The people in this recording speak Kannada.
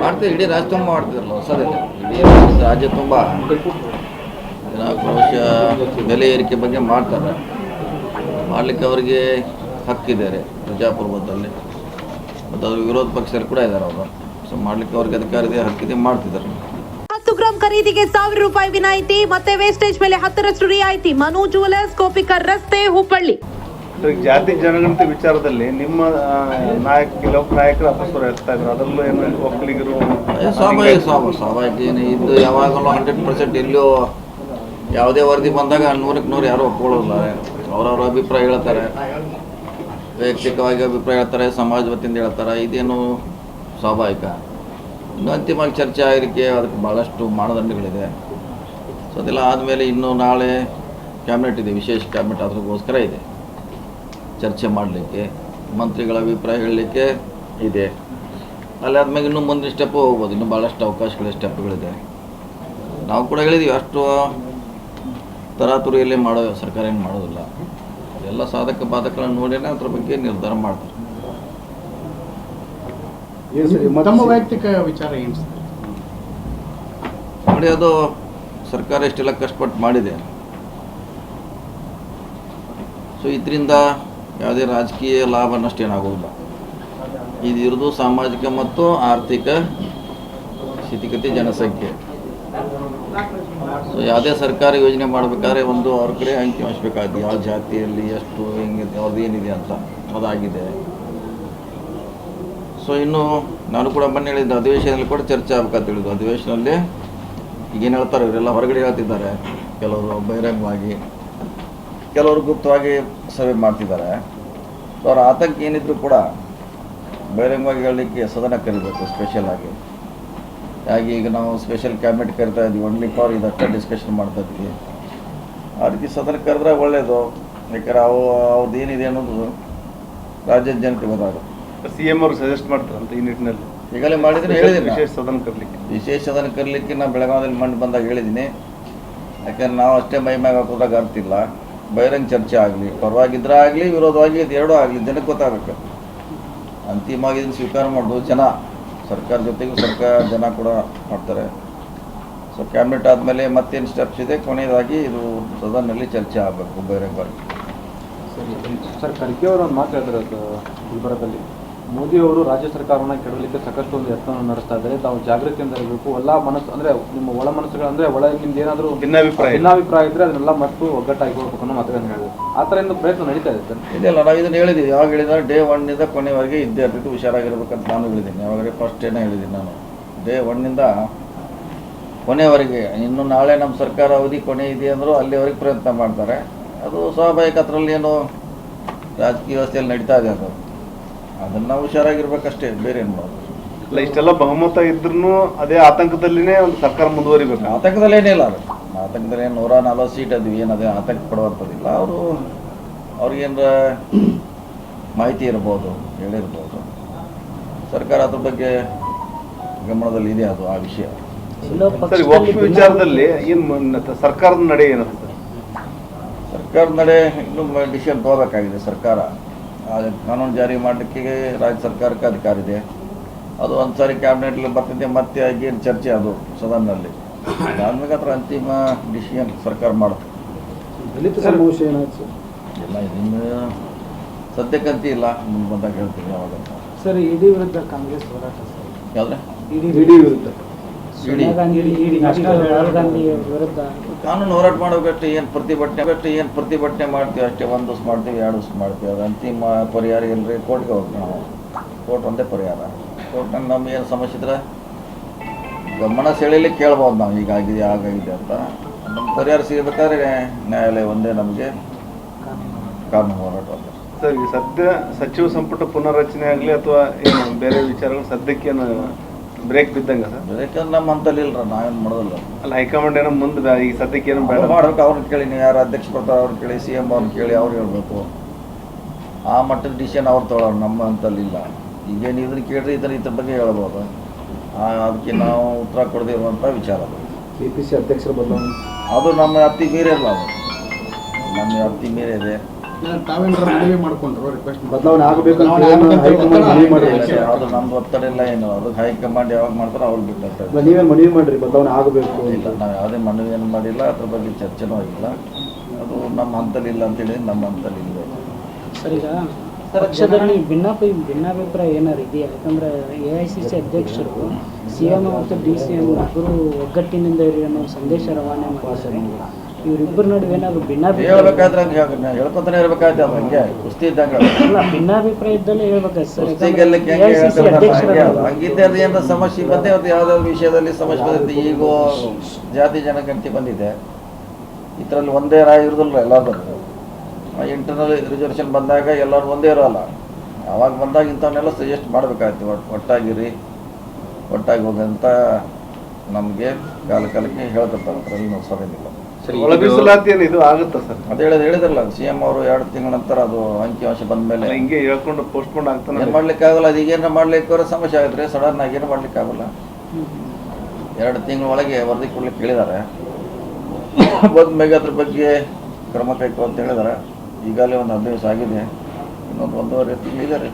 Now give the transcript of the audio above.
ಮಾಡ್ತೀವಿ, ಇಡೀ ರಾಜ್ಯ ತುಂಬ ಮಾಡ್ತಿದ್ರಲ್ಲ ಹೊಸದಿಲ್ಲ, ಇಡೀ ರಾಜ್ಯ ತುಂಬ ಬಹುಶಃ ಬೆಲೆ ಏರಿಕೆ ಬಗ್ಗೆ ಮಾಡ್ತಾರೆ. ಮಾಡಲಿಕ್ಕೆ ಅವರಿಗೆ ಹಕ್ಕಿದ್ದಾರೆ ಪ್ರಜಾಪ್ರಭುತ್ವದಲ್ಲಿ, ಮತ್ತು ಅದು ವಿರೋಧ ಪಕ್ಷದಲ್ಲಿ ಕೂಡ ಇದ್ದಾರೆ ಅವರು. ಸೊ ಮಾಡಲಿಕ್ಕೆ ಅವ್ರಿಗೆ ಅಧಿಕಾರ ಇದೆ, ಹಕ್ಕಿದೆ, ಮಾಡ್ತಿದ್ದಾರೆ. 10 ಗ್ರಾಂ ಖರೀದಿಗೆ ₹1,000 ವಿನಾಯಿತಿ, ಮತ್ತೆ ವೇಸ್ಟೇಜ್ ಮೇಲೆ 10% ರಿಯಾಯಿತಿ. ಮನು ಜುವೆಲರ್ಸ್, ಕೋಪಿಕರ್ ರಸ್ತೆ, ಹುಬ್ಬಳ್ಳಿ. ಜಾತಿ ಜನಗಣತಿ ವಿಚಾರದಲ್ಲಿ ನಿಮ್ಮ ನಾಯಕರು ಅಪಸ್ವರ ಇರ್ತಾ ಇದ್ರು, ಅದರಲ್ಲೂ ಏನು ಒಕ್ಕಲಿಗರು ಸ್ವಾಭಾವಿಕ ಏನು ಇದು ಯಾವಾಗಲೂ 100% ಎಲ್ಲೋ ಯಾವುದೇ ವರದಿ ಬಂದಾಗ 100ಕ್ಕೆ 100 ಯಾರೂ ಒಪ್ಕೊಳ್ಳೋಲ್ಲ. ಅವರವ್ರ ಅಭಿಪ್ರಾಯ ಹೇಳ್ತಾರೆ, ವೈಯಕ್ತಿಕವಾಗಿ ಅಭಿಪ್ರಾಯ ಹೇಳ್ತಾರೆ, ಸಮಾಜ ವತಿಯಿಂದ ಹೇಳ್ತಾರೆ, ಇದೇನು ಸ್ವಾಭಾವಿಕ. ಇನ್ನು ಅಂತಿಮವಾಗಿ ಚರ್ಚೆ ಆಗಲಿಕ್ಕೆ ಅದಕ್ಕೆ ಭಾಳಷ್ಟು ಮಾನದಂಡಗಳಿದೆ. ಸೊ ಅದೆಲ್ಲ ಆದಮೇಲೆ ಇನ್ನೂ ನಾಳೆ ಕ್ಯಾಬಿನೆಟ್ ಇದೆ, ವಿಶೇಷ ಕ್ಯಾಬಿನೆಟ್ ಅದಕ್ಕೋಸ್ಕರ ಇದೆ, ಚರ್ಚೆ ಮಾಡಲಿಕ್ಕೆ, ಮಂತ್ರಿಗಳ ಅಭಿಪ್ರಾಯ ಹೇಳಲಿಕ್ಕೆ ಇದೆ. ಅಲ್ಲಿ ಆದಮೇಲೆ ಇನ್ನೂ ಮುಂದಿನ ಸ್ಟೆಪ್ಪು ಹೋಗ್ಬೋದು, ಇನ್ನೂ ಭಾಳಷ್ಟು ಅವಕಾಶಗಳ ಸ್ಟೆಪ್ಗಳಿದೆ. ನಾವು ಕೂಡ ಹೇಳಿದ್ದೀವಿ, ಅಷ್ಟು ತರಾತುರಿಯಲ್ಲೇ ಮಾಡೋ ಸರ್ಕಾರ ಏನು ಮಾಡೋದಿಲ್ಲ. ಎಲ್ಲ ಸಾಧಕ ಬಾಧಕಗಳನ್ನು ನೋಡಿನೇ ಅದ್ರ ಬಗ್ಗೆ ನಿರ್ಧಾರ ಮಾಡ್ತಾರೆ. ತಮ್ಮ ವೈಯಕ್ತಿಕ ವಿಚಾರ ಏನು ನೋಡಿ, ಅದು ಸರ್ಕಾರ ಇಷ್ಟೆಲ್ಲ ಕಷ್ಟಪಟ್ಟು ಮಾಡಿದೆ. ಸೊ ಇದರಿಂದ ಯಾವುದೇ ರಾಜಕೀಯ ಲಾಭ ನಷ್ಟ ಏನಾಗೋದಿಲ್ಲ. ಇದು ಇರೋದು ಸಾಮಾಜಿಕ ಮತ್ತು ಆರ್ಥಿಕ ಸ್ಥಿತಿಗತಿ, ಜನಸಂಖ್ಯೆ. ಸೊ ಯಾವುದೇ ಸರ್ಕಾರ ಯೋಜನೆ ಮಾಡಬೇಕಾದ್ರೆ ಒಂದು ಅವ್ರ ಕಡೆ ಅಂಕಿ ಹಂಚಬೇಕಾಗಿದೆ, ಯಾವ ಜಾತಿಯಲ್ಲಿ ಎಷ್ಟು ಹೆಂಗಿದೆ, ಅವ್ರದ್ದು ಏನಿದೆ ಅಂತ ಅದಾಗಿದೆ. ಸೊ ಇನ್ನು ನಾನು ಕೂಡ ಮೊನ್ನೆ ಹೇಳಿದ್ದು, ಅಧಿವೇಶನದಲ್ಲಿ ಕೂಡ ಚರ್ಚೆ ಆಗ್ಬೇಕಂತ ಹೇಳಿದ್ದು. ಅಧಿವೇಶನದಲ್ಲಿ ಈಗೇನು ಹೇಳ್ತಾರೆ, ಇವರೆಲ್ಲ ಹೊರಗಡೆ ಹೇಳ್ತಿದ್ದಾರೆ, ಕೆಲವರು ಬಹಿರಂಗವಾಗಿ, ಕೆಲವರು ಗುಪ್ತವಾಗಿ ಸಭೆ ಮಾಡ್ತಿದ್ದಾರೆ. ಸೊ ಅವ್ರ ಆತಂಕ ಏನಿದ್ರು ಕೂಡ ಬಹಿರಂಗವಾಗಿ ಹೇಳಲಿಕ್ಕೆ ಸದನ ಕರಿಬೇಕು ಸ್ಪೆಷಲ್ ಆಗಿ. ಹಾಗೆ ಈಗ ನಾವು ಸ್ಪೆಷಲ್ ಕ್ಯಾಬಿನೆಟ್ ಕರಿತಾ ಇದ್ವಿ, ಒನ್ಲಿ ಫಾರ್ ಇದಷ್ಟೇ ಡಿಸ್ಕಷನ್ ಮಾಡ್ತಾ ಇದ್ವಿ. ಆ ರೀತಿ ಸದನ ಕರೆದ್ರೆ ಒಳ್ಳೆಯದು. ಯಾಕಂದ್ರೆ ಅವ್ರದ್ದು ಏನಿದೆ ಅನ್ನೋದು ರಾಜ್ಯದ ಜನತೆ ಗೊತ್ತಾಗುತ್ತೆ. CM ಅವರು ಸಜೆಸ್ಟ್ ಮಾಡ್ತಾರಂತ ಈ ನಿಟ್ಟಿನಲ್ಲಿ ಈಗಲೇ ಮಾಡಿದ್ರೆ ಹೇಳಿದ್ದೀನಿ, ವಿಶೇಷ ಸದನ ಕರಲಿಕ್ಕೆ ನಾನು ಬೆಳಗಾವಿಯಲ್ಲಿ ಮಂಡಿ ಬಂದಾಗ ಹೇಳಿದ್ದೀನಿ. ಯಾಕೆಂದ್ರೆ ನಾವು ಅಷ್ಟೇ ಮೈ ಮ್ಯಾಗ ಹಾಕೋದಾಗ ಅರ್ಥ ಇಲ್ಲ. ಬಹಿರಂಗ ಚರ್ಚೆ ಆಗಲಿ, ಪರವಾಗಿದ್ರೆ ಆಗಲಿ, ವಿರೋಧವಾಗಿ ಇದು ಎರಡೂ ಆಗಲಿ, ಜನಕ್ಕೆ ಗೊತ್ತಾಗಬೇಕು. ಅಂತಿಮವಾಗಿ ಇದನ್ನು ಸ್ವೀಕಾರ ಮಾಡೋದು ಜನ, ಸರ್ಕಾರ ಜೊತೆಗೂ ಜನ ಕೂಡ ಮಾಡ್ತಾರೆ. ಸೊ ಕ್ಯಾಬಿನೆಟ್ ಆದಮೇಲೆ ಮತ್ತೇನು ಸ್ಟೆಪ್ಸ್ ಇದೆ, ಕೊನೆಯದಾಗಿ ಇದು ಸದನದಲ್ಲಿ ಚರ್ಚೆ ಆಗಬೇಕು ಬಹಿರಂಗವಾಗಿ. ಸರ್, ಖರ್ಗೆ ಅವರು ಒಂದು ಮಾತು ಹೇಳ್ತಾರೆ ಗುಲ್ಬರ್ಗದಲ್ಲಿ, ಮೋದಿ ಅವರು ರಾಜ್ಯ ಸರ್ಕಾರವನ್ನು ಕೆಡವಲಿಕ್ಕೆ ಸಾಕಷ್ಟು ಒಂದು ಯತ್ನವನ್ನು ನಡೆಸ್ತಾ ಇದ್ದಾರೆ, ತಾವು ಜಾಗೃತಿಯಿಂದ ಇರಬೇಕು. ಎಲ್ಲ ಮನಸ್ಸು ಅಂದರೆ ನಿಮ್ಮ ಒಳ ಮನಸ್ಸುಗಳು ಅಂದರೆ ನಿಮ್ದು ಏನಾದರೂ ಭಿನ್ನಾಭಿಪ್ರಾಯ ಇದ್ದರೆ ಅದನ್ನೆಲ್ಲ ಮತ್ತು ಒಗ್ಗಟ್ಟಾಗಿ ಹೋಗ್ಬೇಕು ಅನ್ನೋ ಮಾತುಗಳನ್ನು ಹೇಳಿದ್ರು. ಆ ಥರ ಏನು ಪ್ರಯತ್ನ ನಡೀತಾ ಇದೆ ಸರ್? ಇದೆಲ್ಲ ನಾವು ಇದನ್ನು ಹೇಳಿದ್ದೀವಿ. ಯಾವಾಗ ಹೇಳಿದ್ರೆ ಡೇ 1 ಕೊನೆವರೆಗೆ ಇದ್ದೇ ಇರ್ತಿತ್ತು, ಹುಷಾರಾಗಿರ್ಬೇಕಂತ ನಾನು ಹೇಳಿದ್ದೀನಿ. ಯಾವಾಗಲೇ ಫಸ್ಟ್ ಏನೋ ಹೇಳಿದ್ದೀನಿ ನಾನು, ಡೇ 1 ಕೊನೆವರೆಗೆ. ಇನ್ನು ನಾಳೆ ನಮ್ಮ ಸರ್ಕಾರ ಅವಧಿ ಕೊನೆ ಇದೆ ಅಂದರೂ ಅಲ್ಲಿವರೆಗೆ ಪ್ರಯತ್ನ ಮಾಡ್ತಾರೆ. ಅದು ಸ್ವಾಭಾವಿಕ, ಅದರಲ್ಲಿ ಏನು ರಾಜಕೀಯ ವ್ಯವಸ್ಥೆಯಲ್ಲಿ ನಡೀತಾ ಇದೆ, ಅದನ್ನು ನಾವು ಹುಷಾರಾಗಿರ್ಬೇಕಷ್ಟೇ, ಬೇರೆ ಏನು ಮಾಡೋದು ಇಲ್ಲ. ಇಷ್ಟೆಲ್ಲ ಬಹುಮತ ಇದ್ರೂ ಅದೇ ಆತಂಕದಲ್ಲಿನೇ ಒಂದು ಸರ್ಕಾರ ಮುಂದುವರಿಬೇಕು. ಆತಂಕದಲ್ಲೇನಿಲ್ಲ, ಅದು ಆತಂಕದಲ್ಲಿ ಏನು 140 ಸೀಟ್ ಅದು ಏನದೇ ಆತಂಕ ಪಡುವಂಥದ್ದಿಲ್ಲ. ಅವ್ರಿಗೇನಾರ ಮಾಹಿತಿ ಇರ್ಬೋದು, ಹೇಳಿರ್ಬೋದು. ಸರ್ಕಾರ ಅದ್ರ ಬಗ್ಗೆ ಗಮನದಲ್ಲಿ ಇದೆ, ಅದು ಆ ವಿಷಯ. ಸರಿ, ವಕ್ಫ್ ವಿಚಾರದಲ್ಲಿ ಏನು ಸರ್ಕಾರದ ನಡೆ ಏನಂತ? ಸರ್ಕಾರದ ನಡೆ ಇನ್ನೂ ಡಿಸಿಷನ್ ತಗೋಬೇಕಾಗಿದೆ ಸರ್ಕಾರ. ಕಾನೂನು ಜಾರಿ ಮಾಡಲಿಕ್ಕೆ ರಾಜ್ಯ ಸರ್ಕಾರಕ್ಕೆ ಅಧಿಕಾರ ಇದೆ. ಅದು ಒಂದು ಸಾರಿ ಕ್ಯಾಬಿನೆಟ್ಲಿ ಬರ್ತಿದೆ, ಮತ್ತೆ ಏನು ಚರ್ಚೆ ಅದು ಸದನದಲ್ಲಿ. ಅದಾದ್ಮೇಲೆ ಹತ್ರ ಅಂತಿಮ ಡಿಸಿಷನ್ ಸರ್ಕಾರ ಮಾಡುತ್ತೆ. ಇಲ್ಲ, ಇದನ್ನು ಸದ್ಯಕ್ಕಂತೂ ಇಲ್ಲ, ಮುಂದೆ ಬಂದಾಗ ಹೇಳ್ತೀವಿ ಯಾವಾಗಂತ. ಸರ್, ಇಡಿ ವಿರುದ್ಧ ಕಾಂಗ್ರೆಸ್ ಹೋರಾಟ ಯಾವುದ್ರೆ ಇಡಿ ವಿರುದ್ಧ ಕಾನೂನು ಹೋರಾಟ ಮಾಡೋಕಷ್ಟೇ. ಏನು ಪ್ರತಿಭಟನೆ ಮಾಡ್ತೀವಿ ಅಷ್ಟೇ, 1 ದಿವಸ ಮಾಡ್ತೀವಿ, 2 ದಿವಸ ಮಾಡ್ತೀವಿ. ಅದು ಅಂತಿಮ ಪರಿಹಾರ ಇಲ್ಲರಿ, ಕೋರ್ಟ್ಗೆ ಹೋಗ್ತೀವಿ ನಾವು. ಕೋರ್ಟ್ ಒಂದೇ ಪರಿಹಾರ. ಕೋರ್ಟ್ನಾಗ ನಮ್ಗೆ ಏನು ಸಮಸ್ಯೆ ಇದ್ರೆ ಗಮನ ಸೆಳೀಲಿಕ್ಕೆ ಕೇಳ್ಬೋದು ನಾವು, ಹೀಗಾಗಿದೆ ಹಾಗಾಗಿದೆ ಅಂತ. ನಮ್ಮ ಪರಿಹಾರ ಸಿಗಬೇಕಾದ್ರೆ ನ್ಯಾಯಾಲಯ ಒಂದೇ ನಮಗೆ ಕಾನೂನು ಹೋರಾಟ. ಸರ್, ಈಗ ಸದ್ಯ ಸಚಿವ ಸಂಪುಟ ಪುನರ್ರಚನೆ ಆಗಲಿ ಅಥವಾ ಏನು ಬೇರೆ ವಿಚಾರಗಳು ಸದ್ಯಕ್ಕೇನು ಬ್ರೇಕ್ ಬಿದ್ದಂಗೆ ಸರ್? ಯಾಕಂದ್ರೆ ನಮ್ಮ ಅಂತಲ್ಲಿ ಇಲ್ಲರ, ನಾವೇನು ಮಾಡೋದಿಲ್ಲ. ಅಲ್ಲ, ಹೈಕಮಾಂಡ್ ಏನೋ ಮುಂದೆ ಈಗ ಸದ್ಯಕ್ಕೆ ಏನು ಬೇಡ ಮಾಡ್ಬೇಕು. ಅವ್ರನ್ನ ಕೇಳಿ, ನೀವು ಯಾರು ಅಧ್ಯಕ್ಷ ಬರ್ತಾರೆ ಅವ್ರನ್ನ ಕೇಳಿ, CM ಅವ್ರನ್ನ ಕೇಳಿ, ಅವ್ರು ಹೇಳ್ಬೇಕು. ಆ ಮಟ್ಟದ ಡಿಸಿಷನ್ ಅವ್ರು ತೊಗೊಳೋರು, ನಮ್ಮ ಅಂತಲ್ಲಿ ಇಲ್ಲ. ಈಗೇನು ಇದನ್ನು ಕೇಳ್ರಿ, ಇದ್ರ ಬಗ್ಗೆ ಹೇಳ್ಬೋದು. ಅದಕ್ಕೆ ನಾವು ಉತ್ತರ ಕೊಡದೇ ಇರುವಂಥ ವಿಚಾರ. CPC ಅಧ್ಯಕ್ಷರು ಬದಲಾವಣೆ ಅದು ನಮ್ಮ ವ್ಯಾಪ್ತಿ ಮೀರಿಲ್ಲ, ಅದು ನಮ್ಮ ವ್ಯಾಪ್ತಿ ಮೀರಿದೆ. ತಾವೇನಾರ ಮನವಿ ಮಾಡ್ಕೊಂಡ್ರು ರಿಕ್ವೆಸ್ಟ್ ಬದಲಾವಣೆ ಆಗಬೇಕು ಅಂತ ಯಾವುದು ನಮ್ದು ಒತ್ತಡ ಇಲ್ಲ ಏನು, ಅದು ಹೈಕಮಾಂಡ್ ಯಾವಾಗ ಮಾಡ್ತಾರೋ ಅವ್ರು ಬಿಟ್ಟು ನೀವೇನು ಮನವಿ ಮಾಡಿರಿ ಬದಲಾವಣೆ ಆಗಬೇಕು ಇಲ್ಲ. ನಾವು ಯಾವುದೇ ಮನವಿ ಏನು ಮಾಡಿಲ್ಲ, ಅದ್ರ ಬಗ್ಗೆ ಚರ್ಚೆನೂ ಆಗಿಲ್ಲ. ಅದು ನಮ್ಮ ಹಂತಲ್ಲಿ ಇಲ್ಲ ಅಂತೇಳಿ ನಮ್ಮ ಹಂತಲ್ಲಿ ಇಲ್ಲ. ಸರ್, ಈಗ ಪಕ್ಷದಲ್ಲಿ ಭಿನ್ನಾಭಿಪ್ರಾಯ ಏನಾರು ಇದೆಯಾ? ಯಾಕಂದ್ರೆ AICC ಅಧ್ಯಕ್ಷರು CM ಮತ್ತು DCM ಇಬ್ಬರು ಒಗ್ಗಟ್ಟಿನಿಂದ ಇರಿ ಅನ್ನೋ ಸಂದೇಶ ರವಾನೆ ಮಾಡಿದ್ದಾರೆ. ಇವರಿಬ್ಬರ ನಡುವೆ ಏನಾದ್ರು ಭಿನ್ನಾಭಿಪ್ರಾಯ ಹೇಳ್ಬೇಕಾದ್ರೆ ಹಂಗೆ ಹೇಳ್ಕೊತಾನೆ ಇರ್ಬೇಕಾಯ್ತು. ಅದು ಹಂಗೆ ಕುಸ್ತಿ ಇದ್ದಂಗೆ ಅಲ್ಲ, ಭಿನ್ನಾಭಿಪ್ರಾಯ ಇದ್ದಲ್ಲೇ ಹೇಳ್ಬೇಕಾಯ್ತು ಸರ್. ಕುಸ್ತಿಗೆಲ್ಲಕ್ಕೆ ಹಂಗಿದ್ದೆ ಅದು ಏನಾರ ಸಮಸ್ಯೆ ಬಂದೆ, ಅದು ಯಾವುದಾದ್ರು ವಿಷಯದಲ್ಲಿ ಸಮಸ್ಯೆ ಬಂದಿದೆ. ಈಗ ಜಾತಿ ಜನಗಣತಿ ಬಂದಿದೆ, ಇದರಲ್ಲಿ ಒಂದೇ ರಾಯ ಇರೋದಿಲ್ಲ. ಎಲ್ಲರೂ ಇಂಟರ್ನಲ್ ರಿಸರ್ವೇಷನ್ ಬಂದಾಗ ಎಲ್ಲರೂ ಒಂದೇ ಇರೋಲ್ಲ. ಅವಾಗ ಬಂದಾಗ ಇಂಥವನ್ನೆಲ್ಲ ಸಜೆಸ್ಟ್ ಮಾಡಬೇಕಾಯ್ತು. ಒಟ್ಟಾಗಿ ಹೋಗಂತ ನಮಗೆ ಕಾಲಕ್ಕೆ ಹೇಳ್ತಿರ್ತಾರೆ. ಅದರಲ್ಲಿ ನಾವು ಸರಿಯಿಲ್ಲ. ಒಳ ಮೀಸಲಾತಿ ಏನು ಇದು ಆಗುತ್ತಾ ಸರ್? ಅದು ಹೇಳಿದ್ರಲ್ಲ CM ಅವರು 2 ತಿಂಗಳ ನಂತರ ಅದು ಅಂಕಿಅಂಶ ಬಂದ ಮೇಲೆ ಹಿಂಗೆ ಹೇಳ್ಕೊಂಡು ಪೋಸ್ಟ್ಪೋನ್ ಆಗ್ತಾನೆ. ಏನು ಮಾಡ್ಲಿಕ್ಕೆ ಆಗಲ್ಲ. ಅದು ಈಗೇನು ಮಾಡ್ಲಿಕ್ಕೆ ಸಮಸ್ಯೆ ಆಗುತ್ತೆ. ಸಡನ್ ಆಗಿ ಏನು ಮಾಡ್ಲಿಕ್ಕೆ ಆಗಲ್ಲ. 2 ತಿಂಗಳ ಒಳಗೆ ವರದಿ ಕೊಡ್ಲಿಕ್ಕೆ ಹೇಳಿದ್ದಾರೆ. ಬಂದ್ಮೇಲೆ ಅದ್ರ ಬಗ್ಗೆ ಕ್ರಮ ಕೈಗೊಳ್ಳುವ ಅಂತ ಹೇಳಿದ್ದಾರೆ. ಈಗಾಗಲೇ ಒಂದು 15 ದಿವಸ ಆಗಿದೆ. ಇನ್ನೊಂದು 1.5 ತಿಂಗಳಿದ್ದಾರೆ.